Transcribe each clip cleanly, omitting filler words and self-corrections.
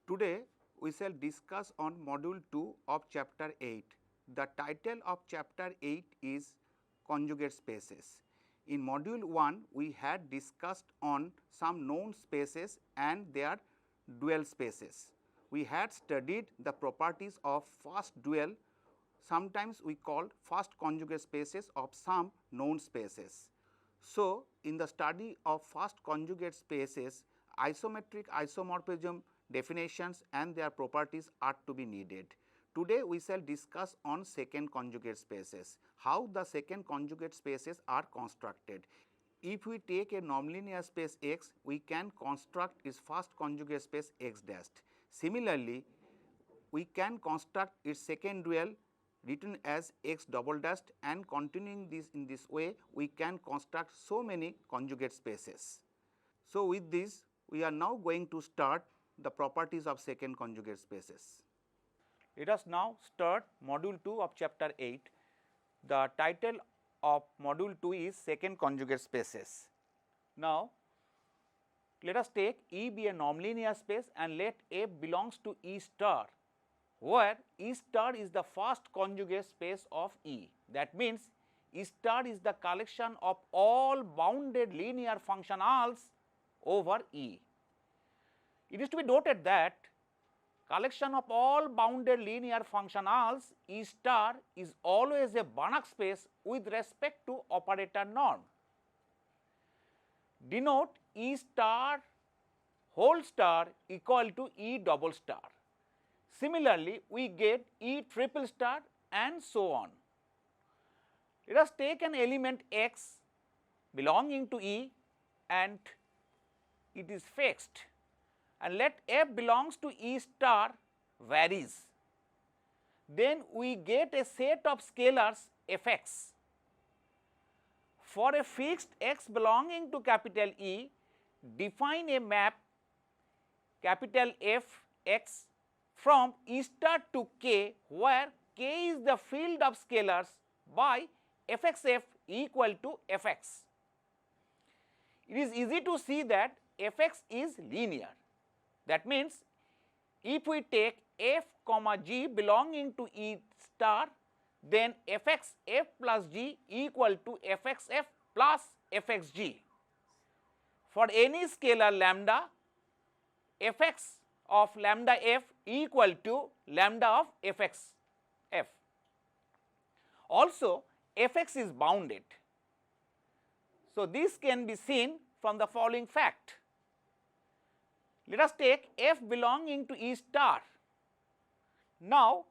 Today we shall discuss on module 2 of chapter 8. The title of chapter 8 is conjugate spaces. In module 1 we had discussed on some known spaces and their dual spaces. We had studied the properties of first dual, sometimes we call first conjugate spaces of some known spaces. So, in the study of first conjugate spaces, isometric isomorphism definitions and their properties are to be needed. Today, we shall discuss on second conjugate spaces, how the second conjugate spaces are constructed. If we take a nonlinear space X, we can construct its first conjugate space X dashed. Similarly, we can construct its second dual written as X double dashed, and continuing this in this way we can construct so many conjugate spaces. So, with this we are now going to start the properties of second conjugate spaces. Let us now start module 2 of chapter 8. The title of module 2 is second conjugate spaces. Now, let us take E be a nonlinear space and let F belongs to E star, where E star is the first conjugate space of E. That means, E star is the collection of all bounded linear functionals over E. It is to be noted that collection of all bounded linear functionals E star is always a Banach space with respect to operator norm. Denote E star whole star equal to E double star. Similarly, we get E triple star and so on. Let us take an element x belonging to E and it is fixed, and let F belongs to E star varies. Then we get a set of scalars f x. For a fixed x belonging to capital E, define a map capital F x from E star to k, where k is the field of scalars by f x f equal to f x. It is easy to see that f x is linear. That means, if we take f comma g belonging to E star, then f x f plus g equal to f x f plus f x g. For any scalar lambda, f x of lambda f equal to lambda of f x f. Also, f x is bounded. So, this can be seen from the following fact. Let us take f belonging to E star. Now,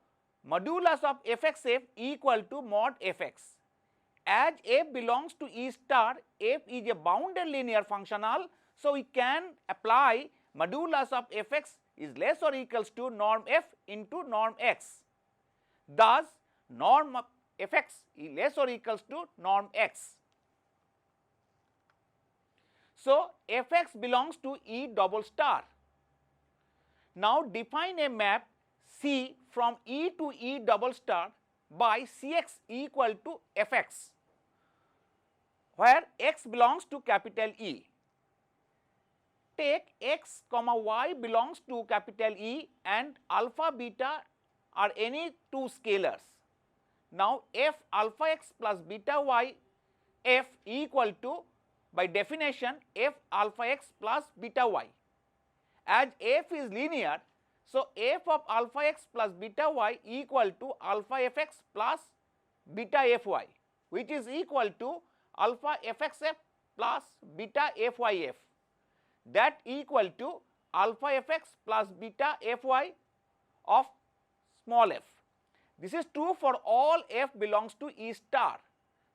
modulus of f x f equal to mod f x. As f belongs to E star, f is a bounded linear functional. So, we can apply modulus of f x is less or equals to norm f into norm x. Thus, norm of f x is less or equals to norm x. So, f x belongs to E double star. Now, define a map C from E to E double star by C x equal to f x, where x belongs to capital E. Take x comma y belongs to capital E and alpha beta are any two scalars. Now, f alpha x plus beta y f equal to, by definition, f alpha x plus beta y. As f is linear, so f of alpha x plus beta y equal to alpha f x plus beta f y, which is equal to alpha f x f plus beta f y f, that equal to alpha f x plus beta f y of small f. This is true for all f belongs to E star.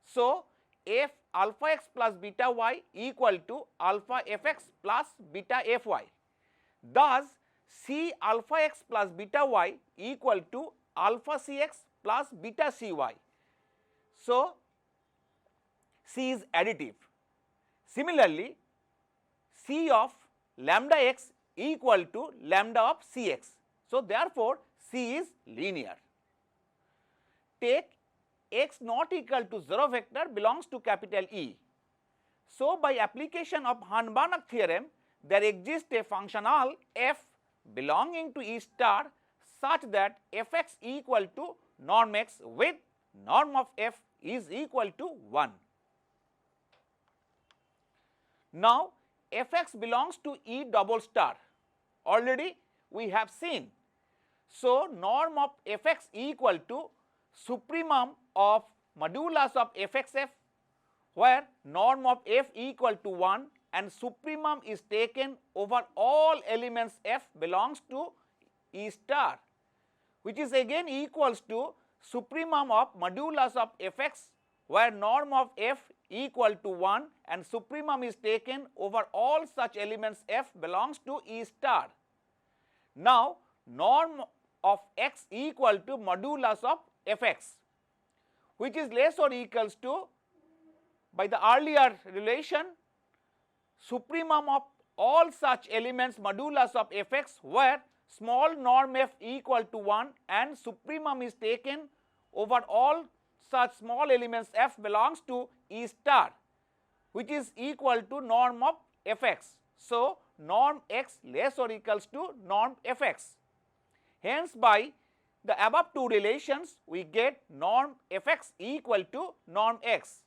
So, f alpha x plus beta y equal to alpha f x plus beta f y. Thus, C alpha x plus beta y equal to alpha c x plus beta c y. So, C is additive. Similarly, C of lambda x equal to lambda of C x. So, therefore, C is linear. Take x not equal to 0 vector belongs to capital E. So, by application of Hahn-Banach theorem, there exists a functional f belonging to E star such that Fx equal to norm x with norm of f is equal to 1. Now, Fx belongs to E double star, already we have seen. So, norm of Fx equal to supremum of modulus of Fxf, where norm of f equal to 1 and supremum is taken over all elements f belongs to E star, which is again equals to supremum of modulus of Fx, where norm of f equal to 1 and supremum is taken over all such elements f belongs to E star. Now, norm of x equal to modulus of Fx, which is less or equals to, by the earlier relation, supremum of all such elements modulus of Fx, where small norm f equal to 1 and supremum is taken over all such small elements f belongs to E star, which is equal to norm of Fx. So, norm x less or equals to norm Fx. Hence, by the above two relations we get norm Fx equal to norm x.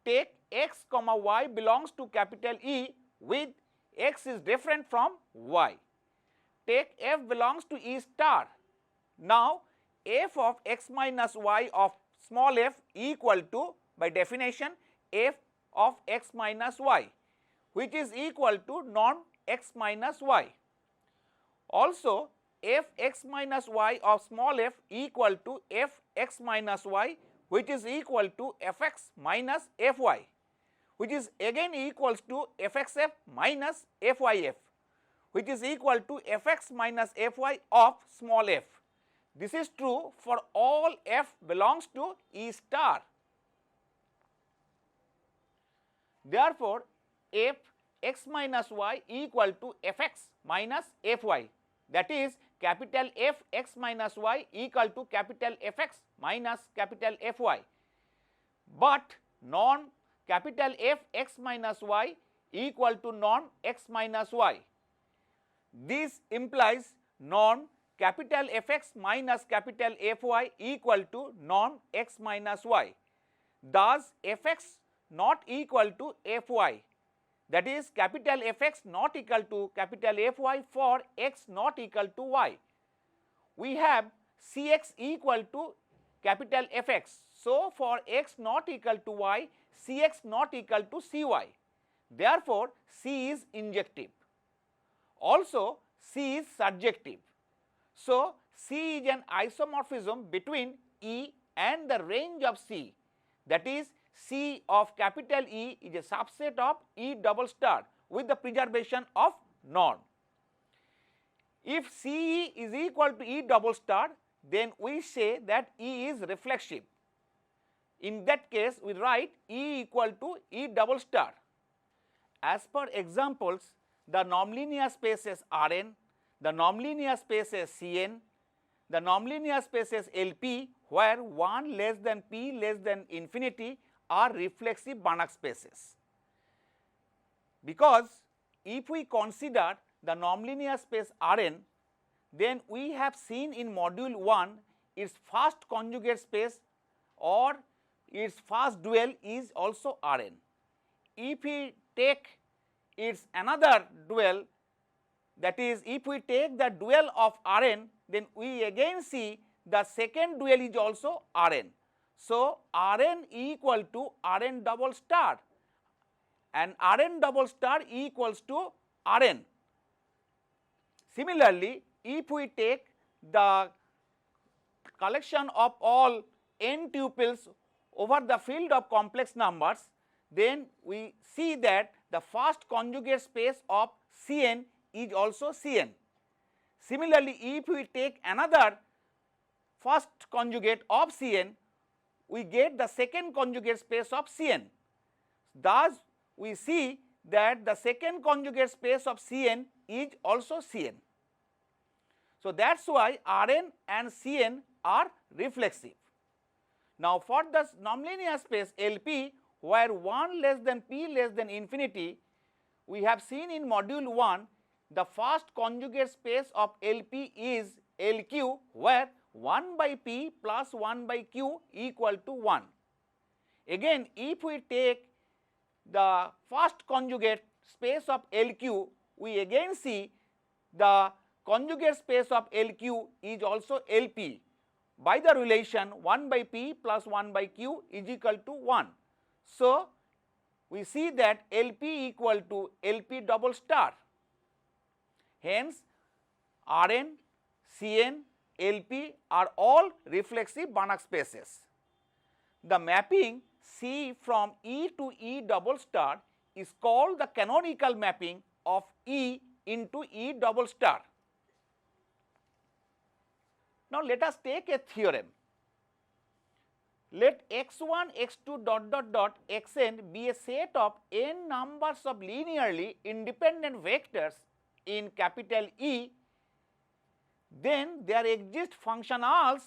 Take x comma y belongs to capital E with x is different from y. Take f belongs to E star. Now, f of x minus y of small f equal to, by definition, f of x minus y, which is equal to norm x minus y. Also, f x minus y of small f equal to f x minus y, which is equal to fx minus fy, which is again equals to fxf minus fyf, which is equal to fx minus fy of small f. This is true for all f belongs to E star. Therefore, f x minus y equal to fx minus fy, that is capital F x minus y equal to capital Fx minus capital Fy, but norm capital F x minus y equal to norm x minus y. This implies norm capital Fx minus capital Fy equal to norm x minus y. Thus, Fx not equal to Fy, that is capital Fx not equal to capital Fy for x not equal to y. We have Cx equal to capital Fx. So, for x not equal to y, Cx not equal to Cy. Therefore, C is injective. Also, C is surjective. So, C is an isomorphism between E and the range of C, that is C of capital E is a subset of E double star with the preservation of norm. If CE is equal to E double star, then we say that E is reflexive. In that case, we write E equal to E double star. As per examples, the nonlinear spaces Rn, the nonlinear spaces Cn, the nonlinear spaces Lp, where 1 less than p less than infinity are reflexive Banach spaces. Because if we consider the nonlinear space Rn, then we have seen in module 1 its first conjugate space or its first dual is also Rn. If we take its another dual, that is if we take the dual of Rn, then we again see the second dual is also Rn. So, Rn equal to Rn double star and Rn double star equals to Rn. Similarly, if we take the collection of all n tuples over the field of complex numbers, then we see that the first conjugate space of Cn is also Cn. Similarly, if we take another first conjugate of Cn, we get the second conjugate space of Cn. Thus, we see that the second conjugate space of Cn is also Cn. So, that is why Rn and Cn are reflexive. Now, for the nonlinear space Lp, where 1 less than p less than infinity, we have seen in module 1 the first conjugate space of LP is LQ, where 1 by P plus 1 by Q equal to 1. Again, if we take the first conjugate space of LQ, we again see the conjugate space of LQ is also LP by the relation 1 by P plus 1 by Q is equal to 1. So, we see that LP equal to LP double star. Hence, Rn, Cn, LP are all reflexive Banach spaces. The mapping C from E to E double star is called the canonical mapping of E into E double star. Now, let us take a theorem. Let x1, x2 dot dot dot xn be a set of n numbers of linearly independent vectors in capital E. Then there exist functionals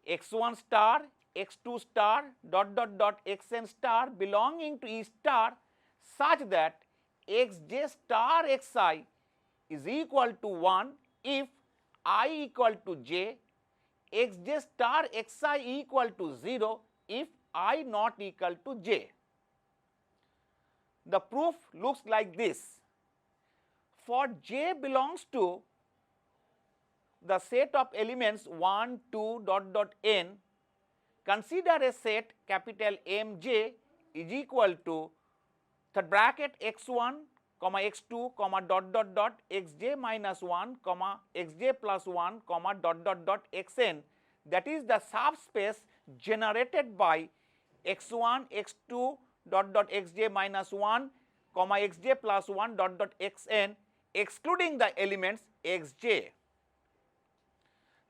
x1 star, x2 star dot dot dot xn star belonging to E star such that xj star xi is equal to 1 if I equal to j, xj star xi equal to 0 if I not equal to j. The proof looks like this. For j belongs to the set of elements 1, 2 dot dot n, consider a set capital Mj is equal to the bracket x1 comma x2 comma dot dot dot xj minus 1 comma xj plus 1 comma dot dot dot xn, that is the subspace generated by x1 x2 dot dot xj minus 1 comma xj plus 1 dot dot xn excluding the elements xj.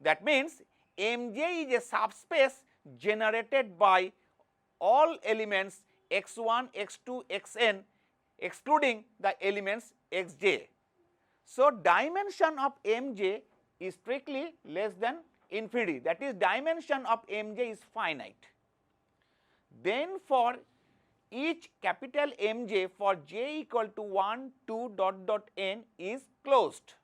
That means Mj is a subspace generated by all elements x1, x2, xn excluding the elements xj. So, dimension of Mj is strictly less than infinity, that is dimension of Mj is finite. Then for each capital Mj for j equal to 1, 2 dot dot n is closed.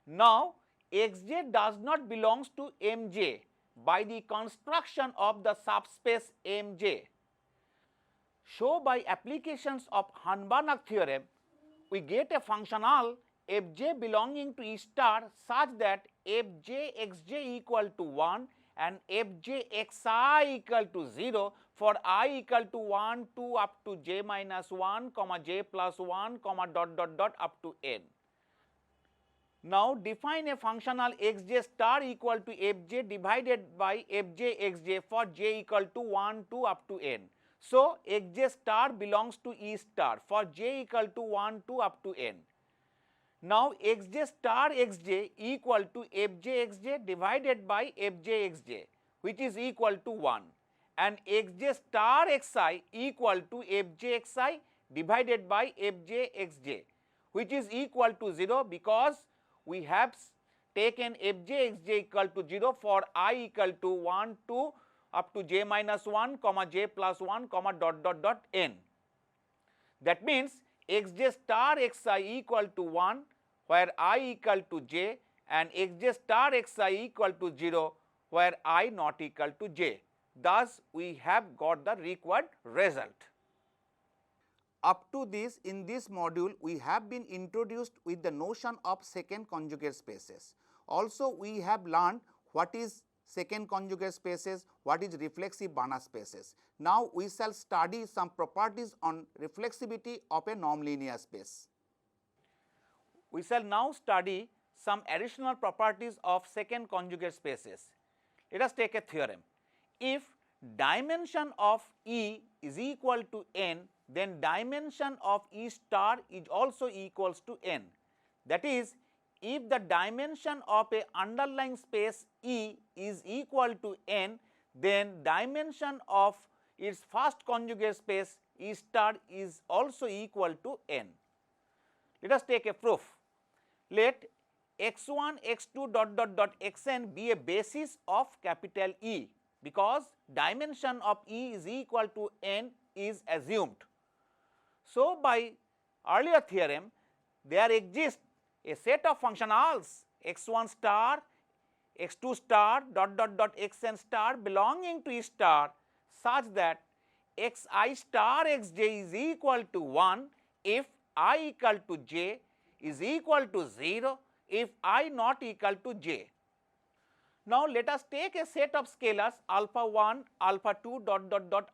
Now, xj does not belongs to Mj by the construction of the subspace Mj. So, by applications of Hahn-Banach theorem, we get a functional fj belonging to E star such that fj xj equal to 1 and fj xi equal to 0 for I equal to 1, 2 up to j minus 1 comma j plus 1 comma dot dot dot up to n. Now, define a functional xj star equal to fj divided by fj xj for j equal to 1, 2 up to n. So, xj star belongs to E star for j equal to 1, 2 up to n. Now, xj star xj equal to fj xj divided by fj xj, which is equal to 1, and xj star xi equal to fj xi divided by fj xj, which is equal to 0 because we have taken fj xj equal to 0 for I equal to 1, 2 up to j minus 1 comma j plus 1 comma dot dot dot n. That means xj star xi equal to 1 where I equal to j and xj star xi equal to 0 where I not equal to j. Thus, we have got the required result. Up to this, in this module, we have been introduced with the notion of second conjugate spaces. Also, we have learned what is second conjugate spaces, what is reflexive Banach spaces. Now, we shall study some properties on reflexivity of a nonlinear space. We shall now study some additional properties of second conjugate spaces. Let us take a theorem. If dimension of E is equal to n, then dimension of E star is also equals to n. That is, if the dimension of a underlying space E is equal to n, then dimension of its first conjugate space E star is also equal to n. Let us take a proof. Let x1, x2 dot dot dot xn be a basis of capital E, because dimension of E is equal to n is assumed. So, by earlier theorem, there exists a set of functionals x1 star, x2 star xn star belonging to E star such that xi star xj is equal to 1 if I equal to j is equal to 0 if I not equal to j. Now, let us take a set of scalars alpha 1, alpha 2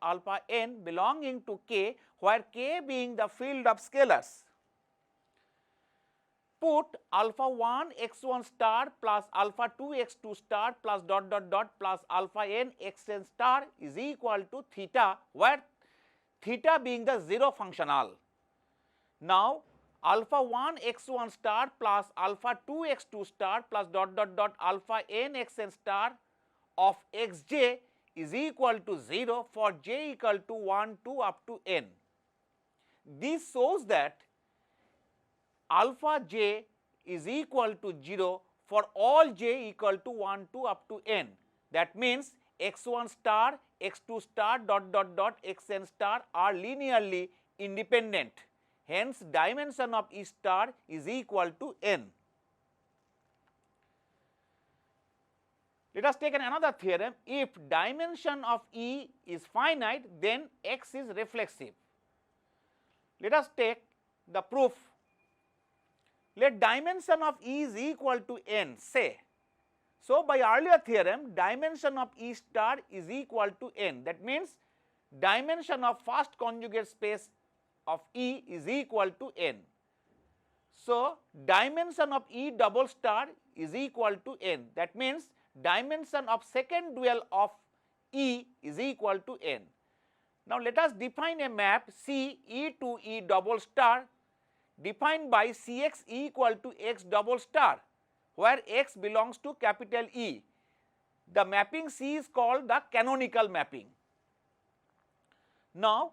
alpha n belonging to k, where k being the field of scalars. Put alpha 1 x1 star plus alpha 2 x2 star plus plus alpha n xn star is equal to theta, where theta being the 0 functional. Now, alpha 1 x1 star plus alpha 2 x2 star plus alpha n xn star of xj is equal to 0 for j equal to 1 2 up to n. This shows that alpha j is equal to 0 for all j equal to 1 2 up to n. That means x1 star, x2 star xn star are linearly independent. Hence, dimension of E star is equal to n. Let us take another theorem. If dimension of E is finite, then X is reflexive. Let us take the proof. Let dimension of E is equal to n, say. So, by earlier theorem, dimension of E star is equal to n. That means, dimension of first conjugate space of E is equal to n. So, dimension of E double star is equal to n. That means, dimension of second dual of E is equal to n. Now, let us define a map C E to E double star defined by Cx equal to x double star, where x belongs to capital E. The mapping C is called the canonical mapping. Now,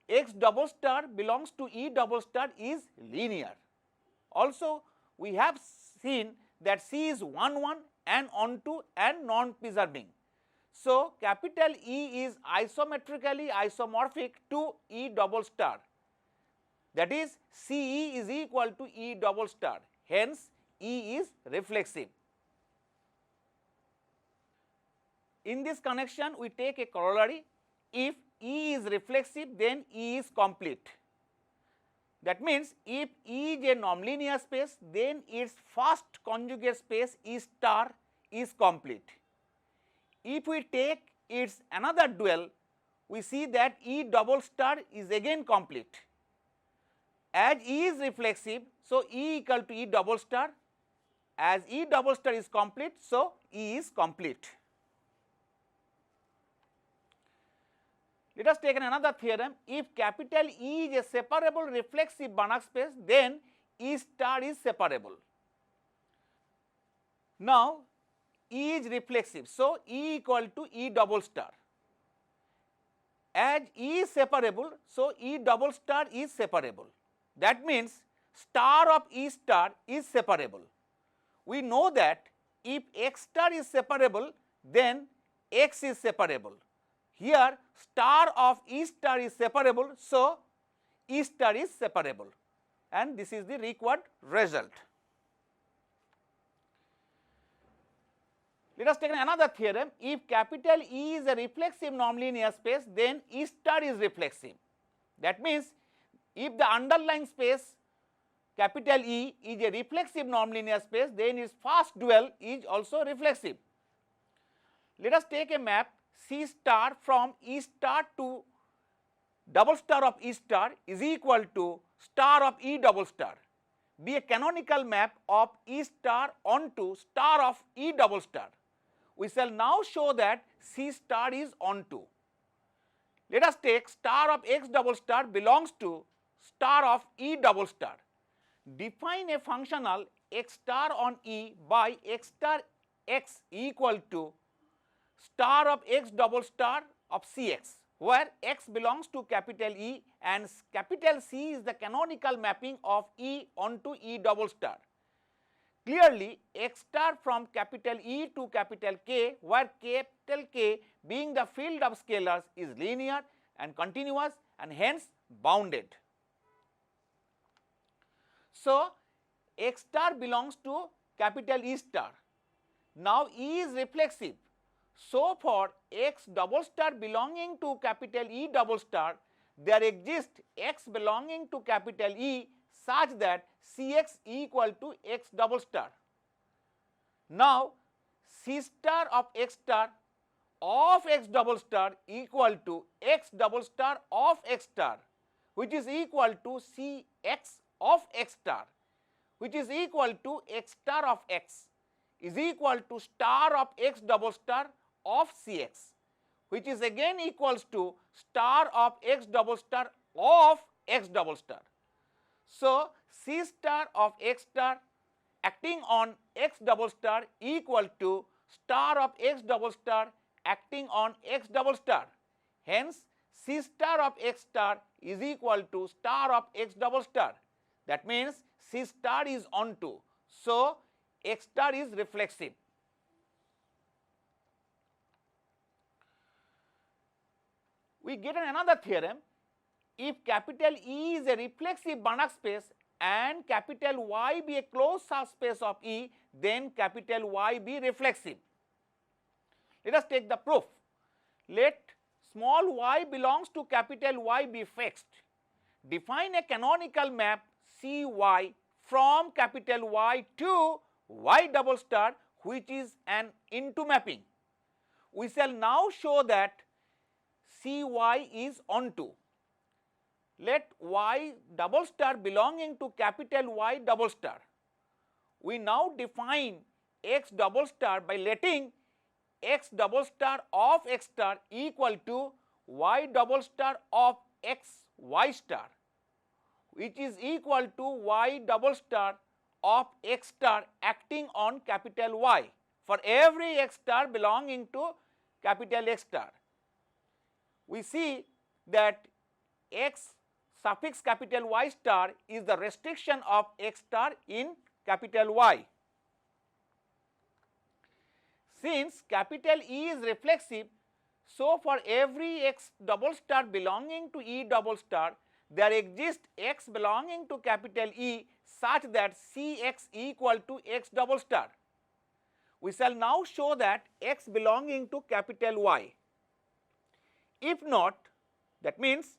x double star belongs to E double star is linear. Also, we have seen that C is 1 1 and onto and non-preserving. So, capital E is isometrically isomorphic to E double star, that is CE is equal to E double star, hence E is reflexive. In this connection, we take a corollary. If E is reflexive, then E is complete. That means, if E is a nonlinear space, then its first conjugate space E star is complete. If we take its another dual, we see that E double star is again complete. As E is reflexive, so E equal to E double star. As E double star is complete, so E is complete. Let us take another theorem. If capital E is a separable reflexive Banach space, then E star is separable. Now, E is reflexive, so E equal to E double star. As E is separable, so E double star is separable. That means, star of E star is separable. We know that if X star is separable, then X is separable. Here star of E star is separable, so E star is separable, and this is the required result. Let us take another theorem. If capital E is a reflexive nonlinear space, then E star is reflexive. That means, if the underlying space capital E is a reflexive nonlinear space, then its first dual is also reflexive. Let us take a map C star from E star to double star of E star is equal to star of E double star, be a canonical map of E star onto star of E double star. We shall now show that C star is onto. Let us take star of X double star belongs to star of E double star. Define a functional X star on E by X star X equal to star of X double star of Cx, where X belongs to capital E and capital C is the canonical mapping of E onto E double star. Clearly, X star from capital E to capital K, where capital K being the field of scalars is linear and continuous and hence bounded. So, X star belongs to capital E star. Now, E is reflexive. So, for X double star belonging to capital E double star, there exists X belonging to capital E such that Cx equal to X double star. Now, C star of X star of X double star equal to X double star of X star, which is equal to Cx of X star, which is equal to X star of X, is equal to star of X double star of Cx, which is again equals to star of X double star of X double star. So, C star of X star acting on X double star equal to star of X double star acting on X double star. Hence, C star of X star is equal to star of X double star. That means C star is onto. So, X star is reflexive. We get another theorem. If capital E is a reflexive Banach space and capital Y be a closed subspace of E, then capital Y be reflexive. Let us take the proof. Let small y belongs to capital Y be fixed. Define a canonical map CY from capital Y to Y double star, which is an into mapping. We shall now show that CY is onto. Let Y double star belonging to capital Y double star. We now define X double star by letting X double star of X star equal to Y double star of X Y star, which is equal to Y double star of X star acting on capital Y for every X star belonging to capital X star. We see that X suffix capital Y star is the restriction of X star in capital Y. Since capital E is reflexive, so for every X double star belonging to E double star, there exists X belonging to capital E such that Cx equal to X double star. We shall now show that X belonging to capital Y. If not, that means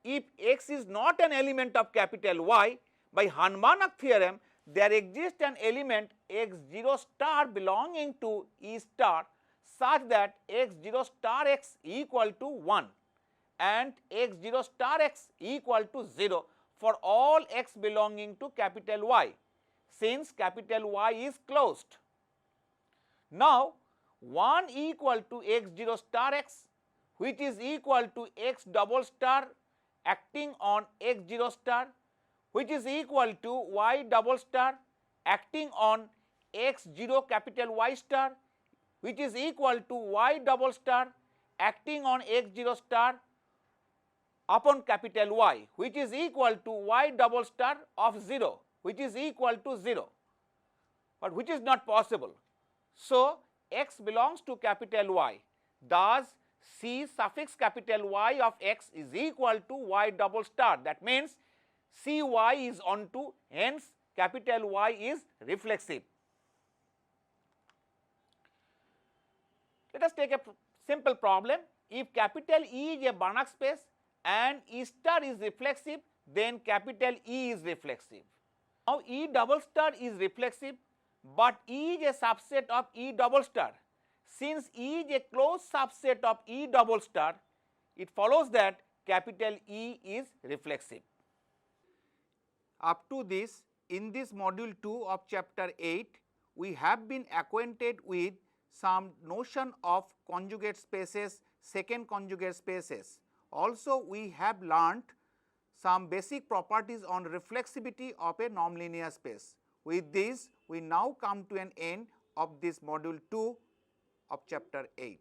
if X is not an element of capital Y, by Hahn-Banach theorem, there exists an element X0 star belonging to E star such that X0 star X equal to 1 and X0 star X equal to 0 for all X belonging to capital Y, since capital Y is closed. Now, 1 equal to X0 star X, which is equal to X double star acting on X0 star, which is equal to Y double star acting on X0 capital Y star, which is equal to Y double star acting on X0 star upon capital Y, which is equal to Y double star of 0, which is equal to 0, but which is not possible. So, X belongs to capital Y, thus C suffix capital Y of X is equal to Y double star. That means Cy is onto, hence capital Y is reflexive. Let us take a simple problem. If capital E is a Banach space and E star is reflexive, then capital E is reflexive. Now, E double star is reflexive, but E is a subset of E double star. Since E is a closed subset of E double star, it follows that capital E is reflexive. Up to this, in this module 2 of chapter 8, we have been acquainted with some notion of conjugate spaces, second conjugate spaces. Also, we have learnt some basic properties on reflexivity of a nonlinear space. With this, we now come to an end of this module 2 of chapter 8.